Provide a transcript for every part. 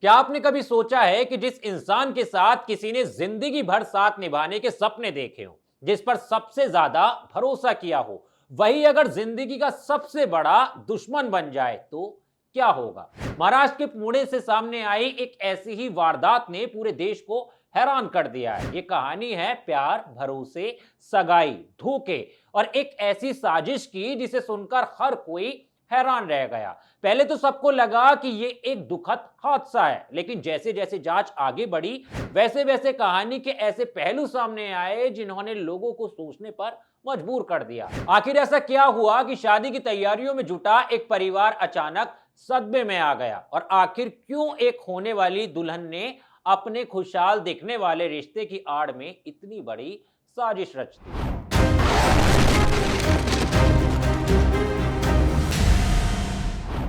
क्या आपने कभी सोचा है कि जिस इंसान के साथ किसी ने जिंदगी भर साथ निभाने के सपने देखे हो, जिस पर सबसे ज्यादा भरोसा किया हो, वही अगर जिंदगी का सबसे बड़ा दुश्मन बन जाए तो क्या होगा? महाराष्ट्र के पुणे से सामने आई एक ऐसी ही वारदात ने पूरे देश को हैरान कर दिया है। ये कहानी है प्यार, भरोसे, सगाई, धोखे और एक ऐसी साजिश की जिसे सुनकर हर कोई हैरान रह गया। पहले तो सबको लगा कि ये एक दुखद हादसा है, लेकिन जैसे जैसे जांच आगे बढ़ी, वैसे वैसे कहानी के ऐसे पहलू सामने आए जिन्होंने लोगों को सोचने पर मजबूर कर दिया। आखिर ऐसा क्या हुआ कि शादी की तैयारियों में जुटा एक परिवार अचानक सदमे में आ गया, और आखिर क्यों एक होने वाली दुल्हन ने अपने खुशहाल दिखने वाले रिश्ते की आड़ में इतनी बड़ी साजिश रच दी?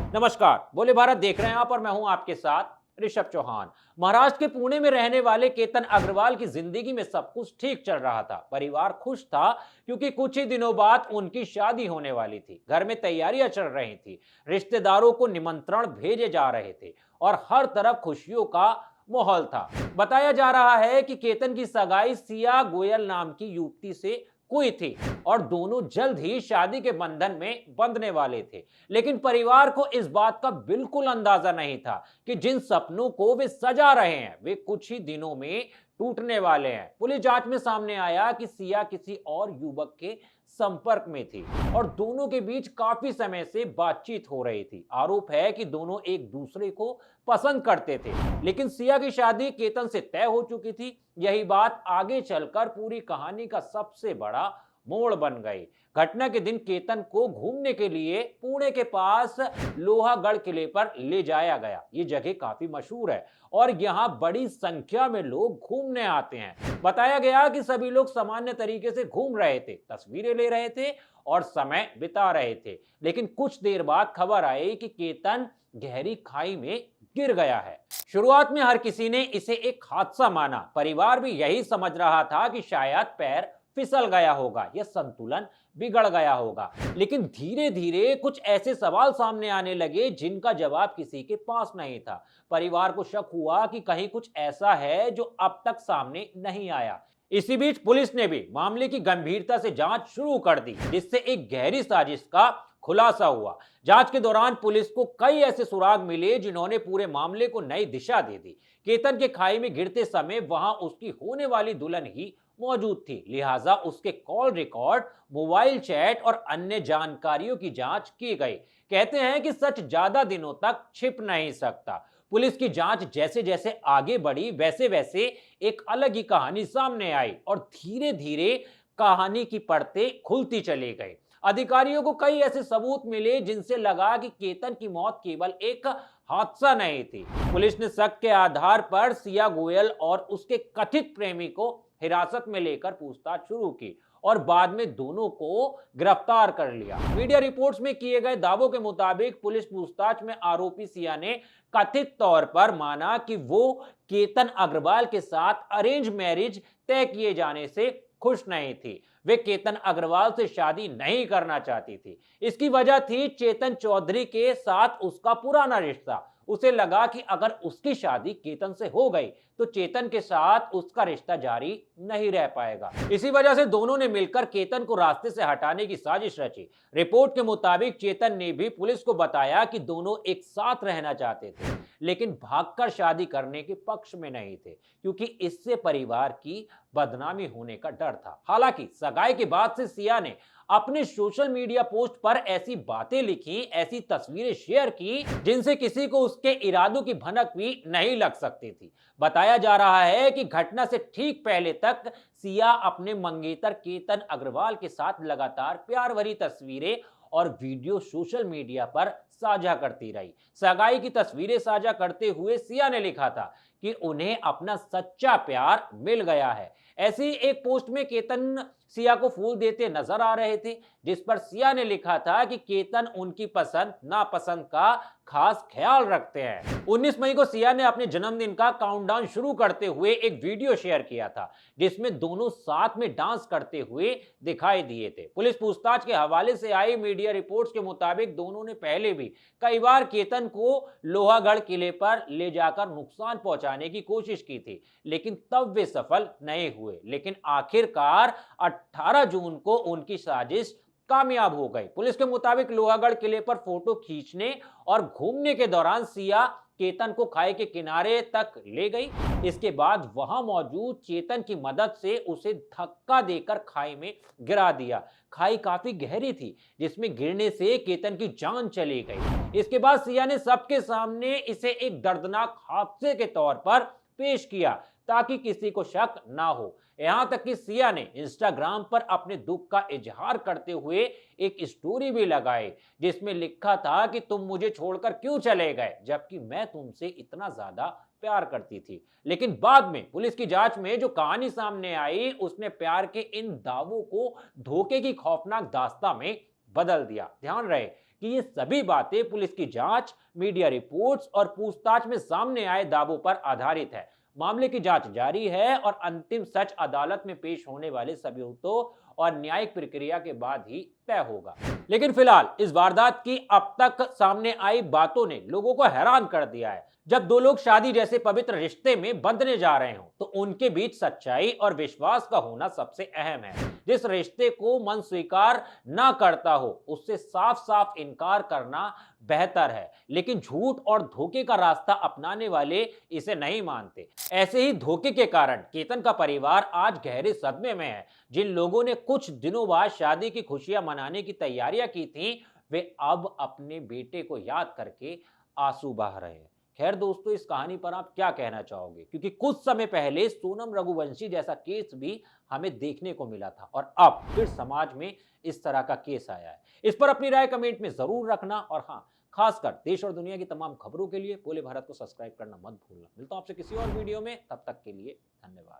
नमस्कार, बोले भारत देख रहे हैं आप और मैं हूं आपके साथ ऋषभ चौहान। महाराष्ट्र के पुणे में रहने वाले केतन अग्रवाल की जिंदगी में सब कुछ ठीक चल रहा था। परिवार खुश था क्योंकि कुछ ही दिनों बाद उनकी शादी होने वाली थी। घर में तैयारियां चल रही थी, रिश्तेदारों को निमंत्रण भेजे जा रहे थे और हर तरफ खुशियों का माहौल था। बताया जा रहा है कि केतन की सगाई सिया गोयल नाम की युवती से हुई थी और दोनों जल्द ही शादी के बंधन में बंधने वाले थे। लेकिन परिवार को इस बात का बिल्कुल अंदाजा नहीं था कि जिन सपनों को वे सजा रहे हैं वे कुछ ही दिनों में टूटने वाले हैं। पुलिस जांच में सामने आया कि सिया किसी और युवक के संपर्क में थी और दोनों के बीच काफी समय से बातचीत हो रही थी। आरोप है कि दोनों एक दूसरे को पसंद करते थे, लेकिन सिया की शादी केतन से तय हो चुकी थी। यही बात आगे चलकर पूरी कहानी का सबसे बड़ा मोड़ बन गई। घटना के दिन केतन को घूमने के लिए पुणे के पास लोहागढ़ किले पर ले जाया गया। ये जगह काफी मशहूर है और यहाँ बड़ी संख्या में लोग घूमने आते हैं। बताया गया कि सभी लोग सामान्य तरीके से घूम रहे थे, तस्वीरें ले रहे थे और समय बिता रहे थे। लेकिन कुछ देर बाद खबर आई कि केतन गहरी खाई में गिर गया है। शुरुआत में हर किसी ने इसे एक हादसा माना। परिवार भी यही समझ रहा था कि शायद पैर फिसल गया होगा या संतुलन बिगड़ गया होगा। लेकिन धीरे धीरे कुछ ऐसे सवाल सामने आने लगे जिनका जवाब किसी के पास नहीं था। परिवार को शक हुआ कि कहीं कुछ ऐसा है जो अब तक सामने नहीं आया। इसी बीच पुलिस ने भी मामले की गंभीरता से जांच शुरू कर दी, जिससे एक गहरी साजिश का खुलासा हुआ। जांच के दौरान पुलिस को कई ऐसे सुराग मिले जिन्होंने पूरे मामले को नई दिशा दे दी। केतन के खाई में गिरते समय वहां उसकी होने वाली दुल्हन ही मौजूद थी, लिहाजा उसके कॉल रिकॉर्ड, मोबाइल चैट और अन्य जानकारियों की जांच की गई। कहते हैं कि सच ज्यादा दिनों तक छिप नहीं सकता। पुलिस की जांच जैसे जैसे आगे बढ़ी, वैसे वैसे एक अलग ही कहानी सामने आई और धीरे धीरे कहानी की परतें खुलती चली गई। अधिकारियों को कई ऐसे सबूत मिले जिनसे लगा कि केतन की मौत केवल एक हादसा नहीं थी। पुलिस ने शक के आधार पर सिया गोयल और उसके कथित प्रेमी को हिरासत में लेकर पूछताछ शुरू की और बाद में दोनों को गिरफ्तार कर लिया। मीडिया रिपोर्ट्स में किए गए दावों के मुताबिक पुलिस पूछताछ में आरोपी सिया ने कथित तौर पर माना कि वो केतन अग्रवाल के साथ अरेंज मैरिज तय किए जाने से खुश नहीं थी। वे केतन अग्रवाल से शादी नहीं करना चाहती थी। इसकी वजह थी चेतन चौधरी के साथ उसका पुराना रिश्ता। उसे लगा कि अगर उसकी शादी केतन से हो गई तो चेतन के साथ उसका रिश्ता जारी नहीं रह पाएगा। इसी वजह से दोनों ने मिलकर केतन को रास्ते से हटाने की साजिश रची। रिपोर्ट के मुताबिक चेतन ने भी पुलिस को बताया कि दोनों एक साथ रहना चाहते थे, लेकिन भागकर शादी करने के पक्ष में नहीं थे क्योंकि इससे परिवार की बदनामी होने का डर था। हालांकि सगाई के बाद से सिया ने अपने सोशल मीडिया पोस्ट पर ऐसी बातें लिखी, ऐसी तस्वीरें शेयर की जिनसे किसी को उसके इरादों की भनक भी नहीं लग सकती थी। बताया जा रहा है कि घटना से ठीक पहले तक सिया अपने मंगेतर केतन अग्रवाल के साथ लगातार प्यार भरी तस्वीरें और वीडियो सोशल मीडिया पर साझा करती रही। सगाई की तस्वीरें साझा करते हुए सिया ने लिखा था कि उन्हें अपना सच्चा प्यार मिल गया है। ऐसी एक पोस्ट में केतन सिया को फूल देते नजर आ रहे थे, जिस पर सिया ने लिखा था कि केतन उनकी पसंद नापसंद का खास ख्याल रखते हैं। 19 मई को सिया ने अपने जन्मदिन का काउंटडाउन शुरू करते हुए एक वीडियो शेयर किया था, जिसमें दोनों साथ में डांस करते हुए दिखाई दिए थे। पुलिस पूछताछ के हवाले से आई मीडिया रिपोर्ट्स के मुताबिक दोनों ने पहले भी भी कई बार केतन को लोहागढ़ किले पर ले जाकर नुकसान पहुंचाने की कोशिश की थी, लेकिन तब वे सफल नहीं हुए। लेकिन आखिरकार 18 जून को उनकी साजिश कामयाब हो गई। पुलिस के मुताबिक लोहागढ़ किले पर फोटो खींचने और घूमने के दौरान सिया केतन को खाई के किनारे तक ले गई। इसके बाद वहां मौजूद चेतन की मदद से उसे धक्का देकर खाई में गिरा दिया। खाई काफी गहरी थी, जिसमें गिरने से केतन की जान चली गई। इसके बाद सिया ने सबके सामने इसे एक दर्दनाक हादसे के तौर पर पेश किया, ताकि किसी को शक ना हो। यहां तक कि सिया ने इंस्टाग्राम पर अपने दुख का इजहार करते हुए एक स्टोरी भी लगाई, जिसमें लिखा था कि तुम मुझे छोड़कर क्यों चले गए, जबकि मैं तुमसे इतना ज्यादा प्यार करती थी। लेकिन बाद में पुलिस की जांच में जो कहानी सामने आई, उसने प्यार के इन दावों को धोखे की खौफनाक दास्तां में बदल दिया। ध्यान रहे कि ये सभी बातें पुलिस की जांच, मीडिया रिपोर्ट्स और पूछताछ में सामने आए दावों पर आधारित है। मामले की जांच जारी है और अंतिम सच अदालत में पेश होने वाले सबूतों और न्यायिक प्रक्रिया के बाद ही तय होगा। लेकिन फिलहाल इस वारदात की अब तक सामने आई बातों ने लोगों को हैरान कर दिया है। जब दो लोग शादी जैसे पवित्र रिश्ते में बंधने जा रहे हो, तो उनके बीच सच्चाई और विश्वास का होना सबसे अहम है। जिस रिश्ते को मन स्वीकार ना करता हो, उससे साफ साफ इनकार करना बेहतर है। लेकिन झूठ और धोखे का रास्ता अपनाने वाले इसे नहीं मानते। ऐसे ही धोखे के कारण केतन का परिवार आज गहरे सदमे में है। जिन लोगों ने कुछ दिनों बाद शादी की खुशियां मनाने की तैयारियां की थी, वे अब अपने बेटे को याद करके आंसू बहा रहे हैं। खैर दोस्तों, इस कहानी पर आप क्या कहना चाहोगे? क्योंकि कुछ समय पहले सोनम रघुवंशी जैसा केस भी हमें देखने को मिला था, और अब फिर समाज में इस तरह का केस आया है। इस पर अपनी राय कमेंट में जरूर रखना, और हाँ, खासकर देश और दुनिया की तमाम खबरों के लिए बोले भारत को सब्सक्राइब करना मत भूलना। मिलता हूं आपसे किसी और वीडियो में, तब तक के लिए धन्यवाद।